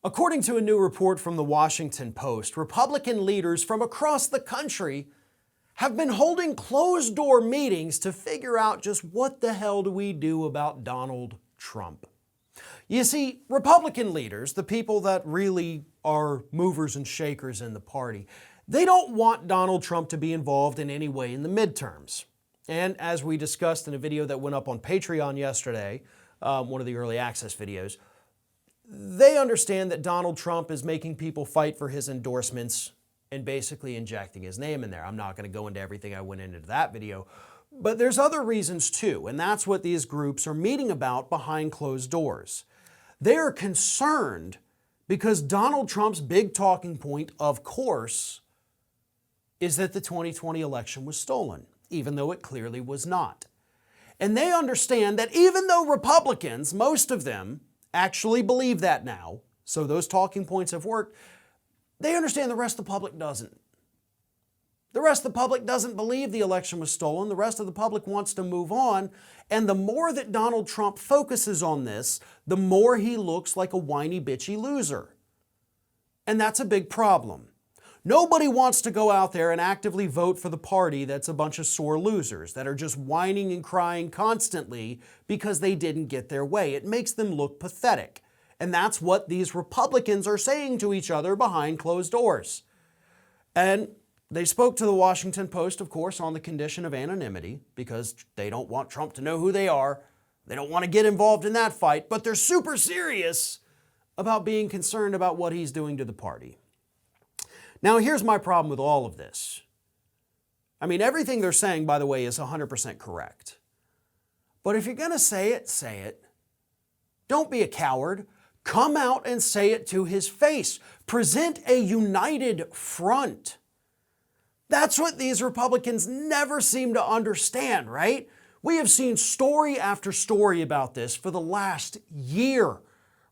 According to a new report from the Washington Post, Republican leaders from across the country have been holding closed-door meetings to figure out just what the hell do we do about Donald Trump. You see, Republican leaders, the people that really are movers and shakers in the party, they don't want Donald Trump to be involved in any way in the midterms. And as we discussed in a video that went up on Patreon yesterday, one of the early access videos, they understand that Donald Trump is making people fight for his endorsements and basically injecting his name in there. I'm not going to go into everything I went into that video, but there's other reasons too, and that's what these groups are meeting about behind closed doors. They are concerned because Donald Trump's big talking point, of course, is that the 2020 election was stolen, even though it clearly was not. And they understand that even though Republicans, most of them, actually believe that now, so those talking points have worked, they understand the rest of the public doesn't. The rest of the public doesn't believe the election was stolen. The rest of the public wants to move on. And the more that Donald Trump focuses on this, the more he looks like a whiny, bitchy loser. And that's a big problem. Nobody wants to go out there and actively vote for the party that's a bunch of sore losers that are just whining and crying constantly because they didn't get their way. It makes them look pathetic. And that's what these Republicans are saying to each other behind closed doors. And they spoke to the Washington Post, of course, on the condition of anonymity because they don't want Trump to know who they are. They don't want to get involved in that fight, but they're super serious about being concerned about what he's doing to the party. Now, here's my problem with all of this. I mean, everything they're saying, by the way, is 100% correct. But if you're going to say it, say it. Don't be a coward. Come out and say it to his face. Present a united front. That's what these Republicans never seem to understand, right? We have seen story after story about this for the last year.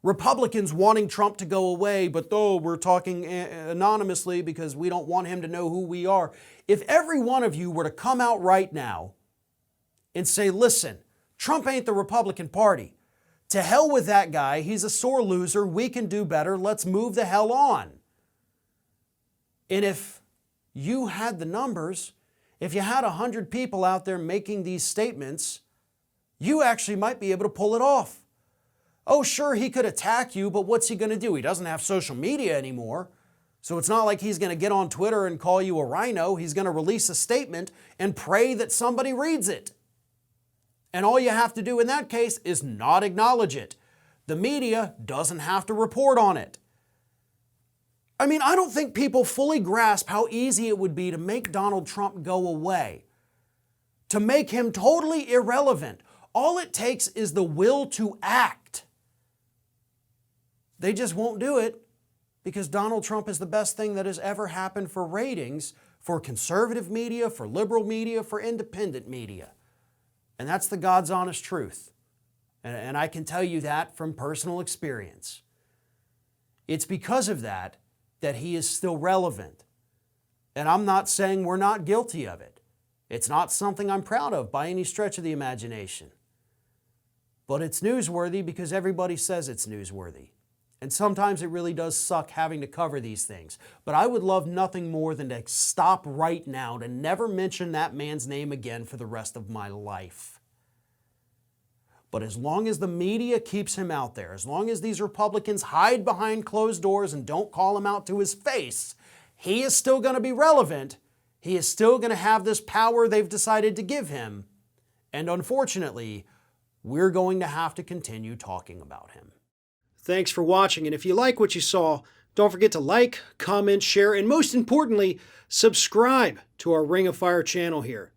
Republicans wanting Trump to go away, but we're talking anonymously because we don't want him to know who we are. If every one of you were to come out right now and say, listen, Trump ain't the Republican Party. To hell with that guy. He's a sore loser. We can do better. Let's move the hell on. And if you had the numbers, if you had 100 people out there making these statements, you actually might be able to pull it off. Oh, sure, he could attack you, but what's he going to do? He doesn't have social media anymore. So it's not like he's going to get on Twitter and call you a rhino. He's going to release a statement and pray that somebody reads it. And all you have to do in that case is not acknowledge it. The media doesn't have to report on it. I mean, I don't think people fully grasp how easy it would be to make Donald Trump go away, to make him totally irrelevant. All it takes is the will to act. They just won't do it because Donald Trump is the best thing that has ever happened for ratings, for conservative media, for liberal media, for independent media. And that's the God's honest truth. And I can tell you that from personal experience. It's because of that he is still relevant. And I'm not saying we're not guilty of it. It's not something I'm proud of by any stretch of the imagination. But it's newsworthy because everybody says it's newsworthy. And sometimes it really does suck having to cover these things. But I would love nothing more than to stop right now, to never mention that man's name again for the rest of my life. But as long as the media keeps him out there, as long as these Republicans hide behind closed doors and don't call him out to his face, he is still going to be relevant. He is still going to have this power they've decided to give him. And unfortunately, we're going to have to continue talking about him. Thanks for watching, and if you like what you saw, don't forget to like, comment, share, and most importantly, subscribe to our Ring of Fire channel here.